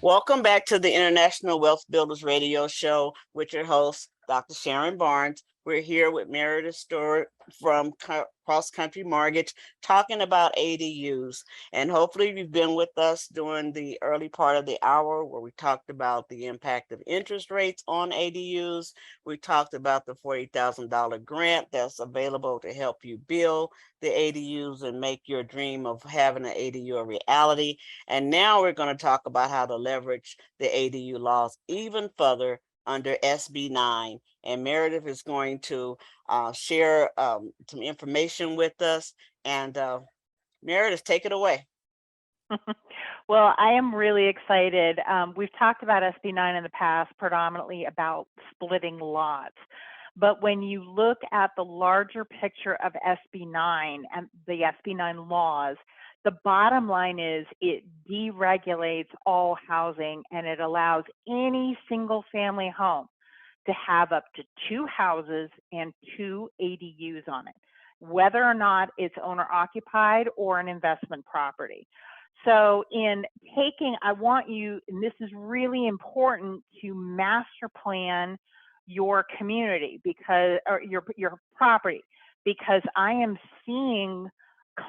Welcome back to the International Wealth Builders Radio Show with your host, Dr. Sharon Barnes. We're here with Meredith Stowers from Cross Country Mortgage talking about ADUs. And hopefully you've been with us during the early part of the hour where we talked about the impact of interest rates on ADUs. We talked about the $40,000 grant that's available to help you build the ADUs and make your dream of having an ADU a reality. And now we're going to talk about how to leverage the ADU laws even further under SB 9. And Meredith is going to share some information with us. And Meredith, take it away. Well, I am really excited. We've talked about SB 9 in the past, predominantly about splitting lots. But when you look at the larger picture of SB 9 and the SB 9 laws, the bottom line is it deregulates all housing and it allows any single family home to have up to 2 houses and 2 ADUs on it, whether or not it's owner occupied or an investment property. So in taking, I want you, and this is really important, to master plan your community because, or your property, because I am seeing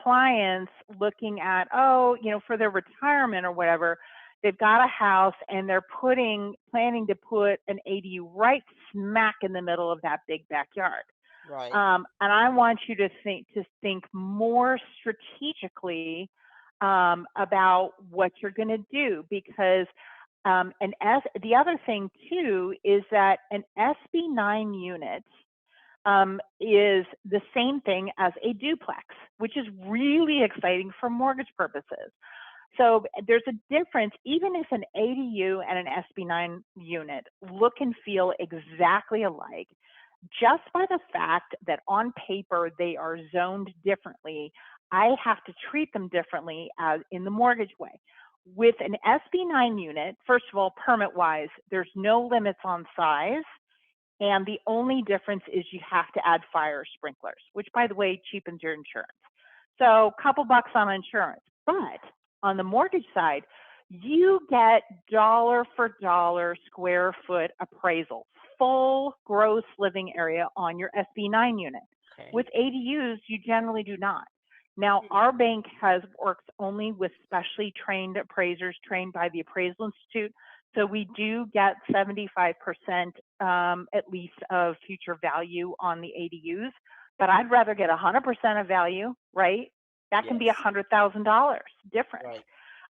clients looking at, for their retirement or whatever, they've got a house and they're planning to put an ADU right smack in the middle of that big backyard. Right. And I want you to think more strategically about what you're going to do, because the other thing too is that an SB 9 unit is the same thing as a duplex, which is really exciting for mortgage purposes. So there's a difference, even if an ADU and an SB 9 unit look and feel exactly alike, just by the fact that on paper they are zoned differently, I have to treat them differently as in the mortgage way. With an SB 9 unit, first of all, permit-wise, there's no limits on size. And the only difference is you have to add fire sprinklers, which, by the way, cheapens your insurance. So a couple bucks on insurance. But on the mortgage side, you get dollar for dollar square foot appraisal, full gross living area on your SB 9 unit. Okay. With ADUs, you generally do not. Now, our bank works only with specially trained appraisers trained by the Appraisal Institute. So we do get 75% at least of future value on the ADUs, but I'd rather get 100% of value, right? That can be $100,000 difference.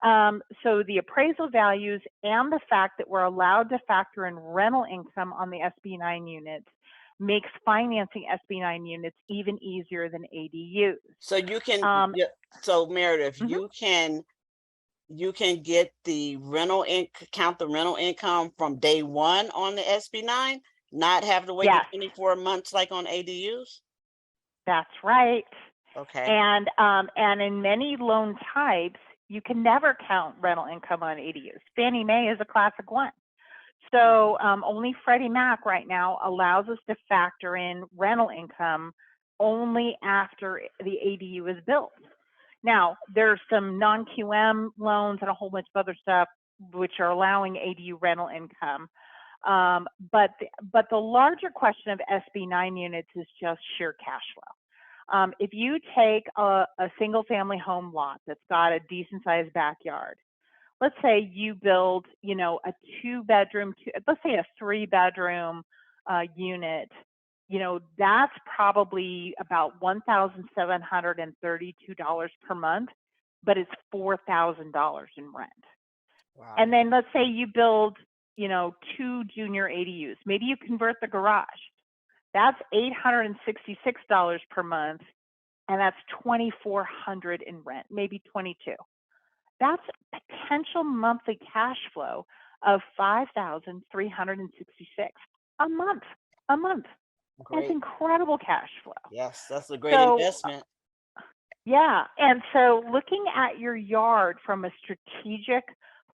Right. So the appraisal values and the fact that we're allowed to factor in rental income on the SB 9 units makes financing SB 9 units even easier than ADUs. So you can, so Meredith, you can get the count the rental income from day one on the SB 9, not have to wait 24 months like on ADUs? That's right. Okay. And in many loan types, you can never count rental income on ADUs. Fannie Mae is a classic one. So only Freddie Mac right now allows us to factor in rental income only after the ADU is built. Now, there's some non-QM loans and a whole bunch of other stuff which are allowing ADU rental income. But the larger question of SB 9 units is just sheer cash flow. If you take a single family home lot that's got a decent sized backyard, let's say you build, a 2-bedroom, let's say a 3-bedroom unit, that's probably about $1,732 per month, but it's $4,000 in rent. Wow. And then let's say you build, 2 junior ADUs. Maybe you convert the garage. That's $866 per month, and that's $2,400 in rent, maybe $2,200. That's potential monthly cash flow of $5,366 a month. Great. That's incredible cash flow. Yes, that's a great investment. Yeah, and so looking at your yard from a strategic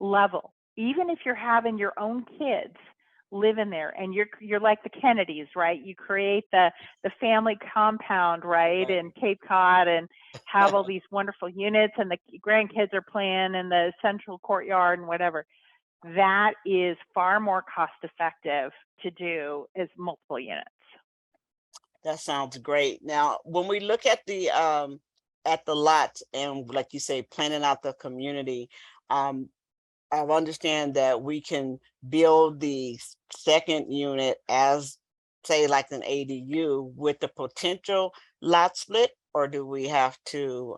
level, even if you're having your own kids live in there, and you're like the Kennedys, right? You create the family compound, right, in Cape Cod, and have all these wonderful units, and the grandkids are playing in the central courtyard and whatever. that is far more cost effective to do as multiple units. That sounds great. Now, when we look at the lot and like you say, planning out the community, I understand that we can build the second unit as say like an ADU with the potential lot split, or do we have to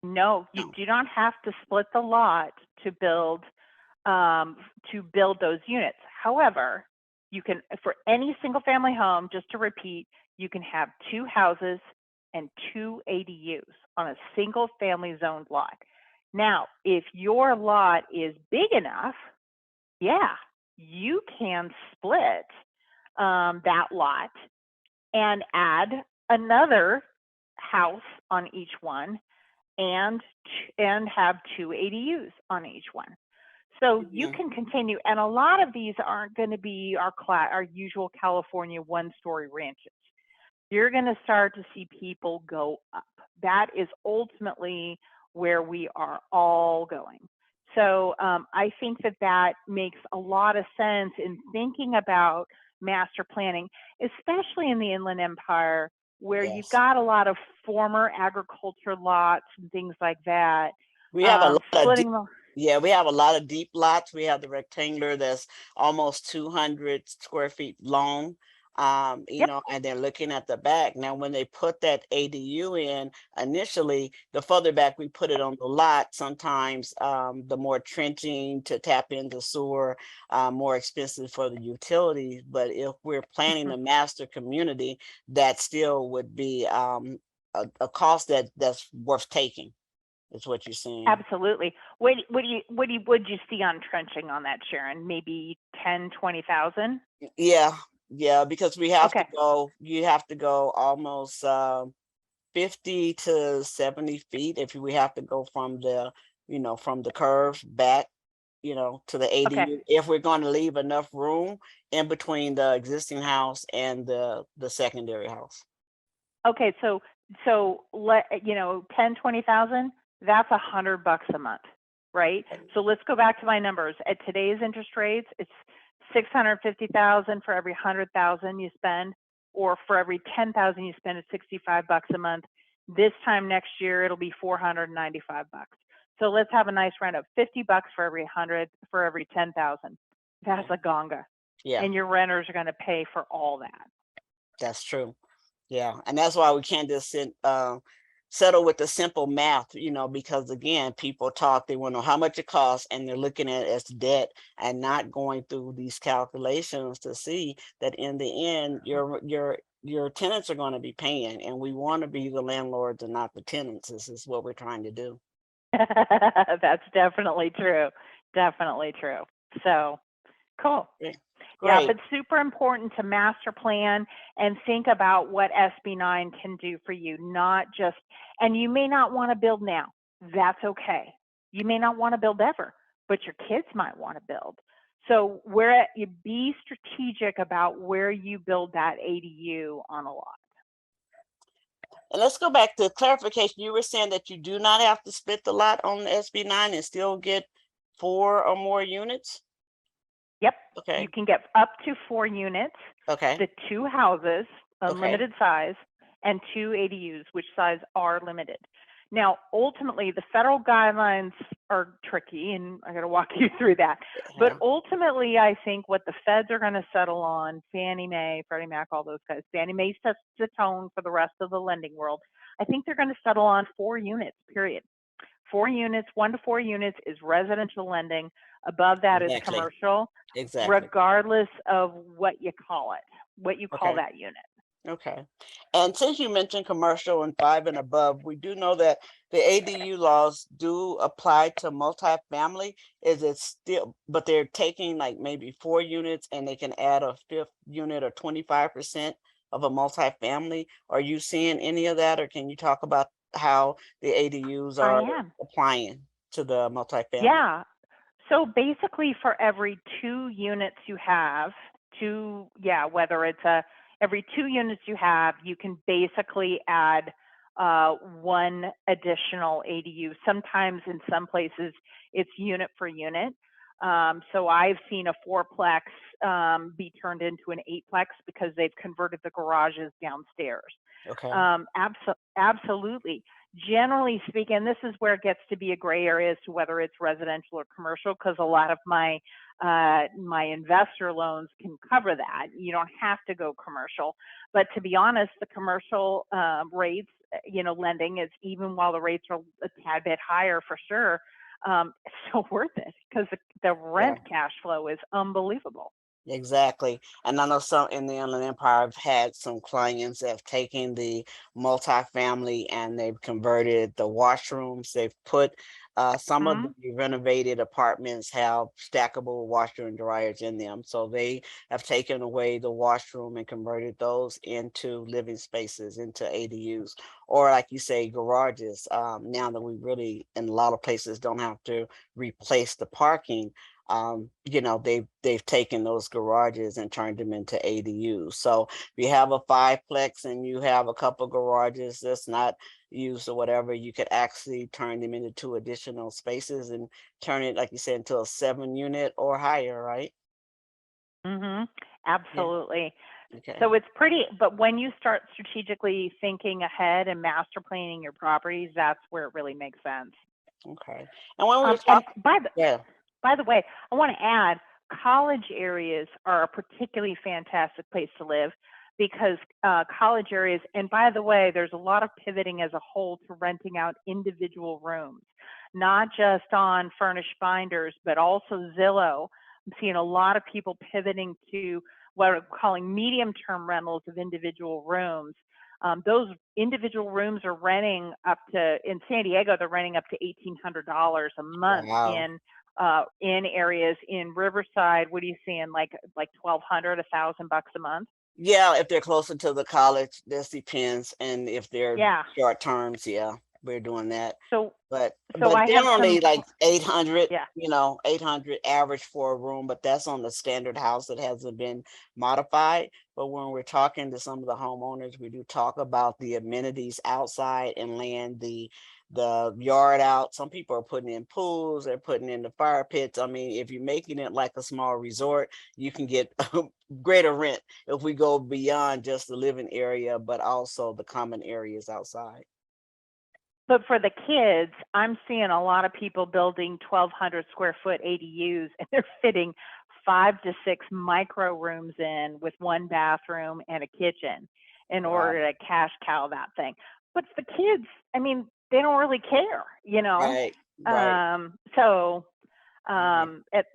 No, you no. do not have to split the lot to build those units. However, you can, for any single family home, just to repeat, you can have 2 houses and 2 ADUs on a single family zoned lot. Now, if your lot is big enough, yeah, you can split that lot and add another house on each one and have 2 ADUs on each one. So you can continue, and a lot of these aren't going to be our usual California one-story ranches. You're going to start to see people go up. That is ultimately where we are all going. So I think that makes a lot of sense in thinking about master planning, especially in the Inland Empire, where you've Yes. got a lot of former agriculture lots and things like that. We have a lot of Splitting yeah, we have a lot of deep lots. We have the rectangular that's almost 200 square feet long. Yep. And they're looking at the back. Now, when they put that ADU in initially, the further back we put it on the lot, sometimes the more trenching to tap into sewer, more expensive for the utilities. But if we're planning a master community, that still would be a cost that's worth taking. Is what you're saying. Absolutely. What would you see on trenching on that, Sharon? Maybe 10, 20,000? Yeah, because we have to Okay. go, you have to go almost 50 to 70 feet if we have to go from from the curve back, to the Okay. ADU, if we're going to leave enough room in between the existing house and the secondary house. Okay, so 10, 20,000, that's $100 a month, right? So let's go back to my numbers. At today's interest rates, it's 650,000 for every 100,000 you spend, or for every 10,000 you spend, it's $65 a month. This time next year, it'll be $495. So let's have a nice rent of $50 for every 100, for every 10,000. That's a gonga. Yeah, And your renters are going to pay for all that. that's true. Yeah, and that's why we can't just settle with the simple math, because again, people talk, they want to know how much it costs, and they're looking at it as debt and not going through these calculations to see that in the end, your tenants are going to be paying, and we want to be the landlords and not the tenants. This is what we're trying to do. That's definitely true. Definitely true. So cool. Great. Yeah, but super important to master plan and think about what SB9 can do for you, not just, and you may not want to build now. That's okay. You may not want to build ever, but your kids might want to build. So where you be strategic about where you build that ADU on a lot. And let's go back to clarification. You were saying that you do not have to split the lot on the SB9 and still get 4 or more units? Yep. Okay. You can get up to 4 units. Okay. The 2 houses, unlimited size, and 2 ADUs, which size are limited. Now, ultimately, the federal guidelines are tricky, and I got to walk you through that. But ultimately, I think what the feds are going to settle on, Fannie Mae, Freddie Mac, all those guys, Fannie Mae sets the tone for the rest of the lending world. I think they're going to settle on 4 units, period. 4 units, 1 to 4 units is residential lending. Above that is commercial, regardless of what you call it, what you call that unit. Okay. And since you mentioned commercial and 5 and above, we do know that the ADU laws do apply to multifamily. Is it still, but they're taking like maybe 4 units and they can add a 5th unit or 25% of a multifamily. Are you seeing any of that, or can you talk about how the ADUs are applying to the multifamily? Yeah. So basically for every 2 units you have, whether it's every 2 units you have, you can basically add 1 additional ADU. Sometimes in some places it's unit for unit. So I've seen a fourplex be turned into an eightplex because they've converted the garages downstairs. Okay. Absolutely. Generally speaking, this is where it gets to be a gray area as to whether it's residential or commercial, because a lot of my investor loans can cover that. You don't have to go commercial. But to be honest, the commercial rates, lending is, even while the rates are a tad bit higher for sure, it's still worth it because the rent cash flow is unbelievable. Exactly. And I know some in the Inland Empire have had some clients that have taken the multifamily and they've converted the washrooms. They've put some of the renovated apartments have stackable washer and dryers in them. So they have taken away the washroom and converted those into living spaces, into ADUs, or like you say, garages. Now that we really, in a lot of places, don't have to replace the parking. They've taken those garages and turned them into ADUs. So if you have a fiveplex and you have a couple garages that's not used or whatever, you could actually turn them into 2 additional spaces and turn it, like you said, into a 7-unit or higher, right? Absolutely. Okay. So it's pretty, but when you start strategically thinking ahead and master planning your properties, that's where it really makes sense. Okay. And when we were And talking, by the way, I want to add, college areas are a particularly fantastic place to live because college areas, and by the way, there's a lot of pivoting as a whole to renting out individual rooms, not just on furnished finders, but also Zillow. I'm seeing a lot of people pivoting to what I'm calling medium-term rentals of individual rooms. Those individual rooms are renting up to, in San Diego, they're renting up to $1,800 a month. wow. In areas in Riverside. What are you seeing? Like 1,200, $1,000 a month? Yeah, if they're closer to the college, this depends. And if they're Yeah. short terms, we're doing that. So But I have generally some, like 800, yeah. 800 average for a room, but that's on the standard house that hasn't been modified. But when we're talking to some of the homeowners, we do talk about the amenities outside and laying the yard out. Some people are putting in pools, they're putting in the fire pits. I mean, if you're making it like a small resort, you can get greater rent if we go beyond just the living area, but also the common areas outside. But for the kids, I'm seeing a lot of people building 1,200 square foot ADUs, and they're fitting 5 to 6 micro rooms in with 1 bathroom and a kitchen in Wow. order to cash cow that thing. But the kids, I mean, they don't really care, Right.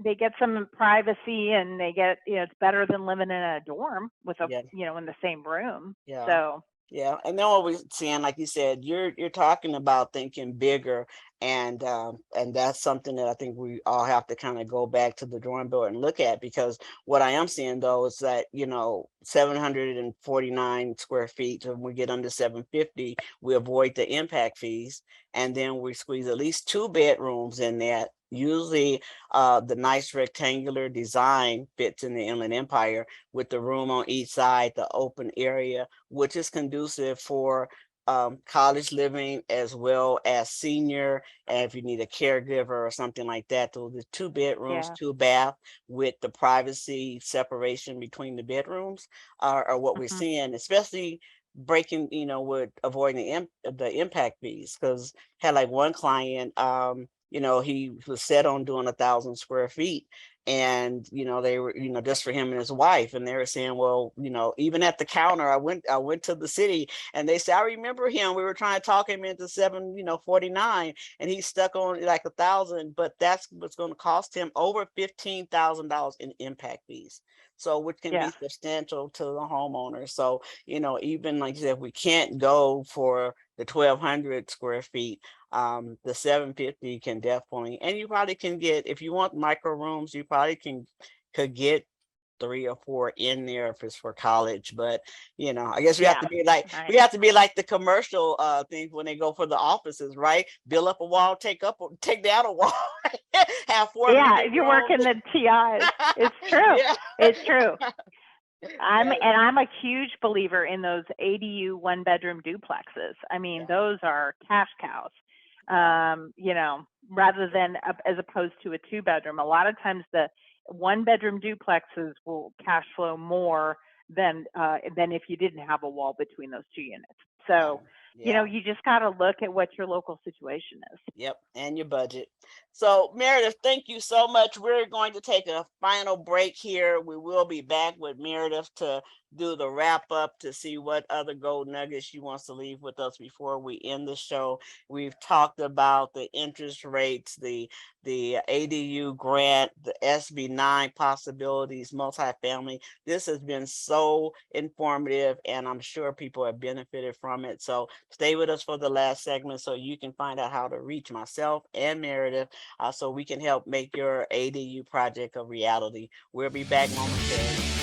They get some privacy, and they get, it's better than living in a dorm with in the same room. Yeah. So Yeah, and then what we're seeing, like you said, you're talking about thinking bigger, and that's something that I think we all have to kind of go back to the drawing board and look at, because what I am seeing though is that 749 square feet, when we get under 750, we avoid the impact fees, and then we squeeze at least 2 bedrooms in that. Usually, the nice rectangular design fits in the Inland Empire with the room on each side, the open area, which is conducive for college living as well as senior. And if you need a caregiver or something like that, those are 2 bedrooms, 2 bath with the privacy separation between the bedrooms are what we're seeing, especially breaking, with avoiding the impact fees. Because had like one client, he was set on doing 1,000 square feet, and they were, just for him and his wife, and they were saying, well, even at the counter, I went to the city, and they said, I remember him, we were trying to talk him into 749, and he stuck on like 1,000, but that's what's going to cost him over $15,000 in impact fees, so which can be substantial to the homeowner. So even like you said, if we can't go for the 1,200 square feet, the 750 can definitely, and you probably can get, if you want micro rooms, you probably could get 3 or 4 in there if it's for college. But I guess we have to be like the commercial things when they go for the offices, right? Build up a wall, take down a wall. Have 4 if you're working the TIs. It's true. It's true. I'm a huge believer in those ADU 1-bedroom duplexes. I mean, those are cash cows. you know, rather than as opposed to a 2-bedroom. A lot of times the 1-bedroom duplexes will cash flow more than if you didn't have a wall between those 2 units. So, you know, Yeah. you just got to look at what your local situation is. Yep, and your budget. So, Meredith, thank you so much. We're going to take a final break here. We will be back with Meredith to do the wrap up to see what other gold nuggets she wants to leave with us before we end the show. We've talked about the interest rates, the ADU grant, the SB9 possibilities, multifamily. This has been so informative, and I'm sure people have benefited from it. So stay with us for the last segment so you can find out how to reach myself and Meredith so we can help make your ADU project a reality. We'll be back momentarily.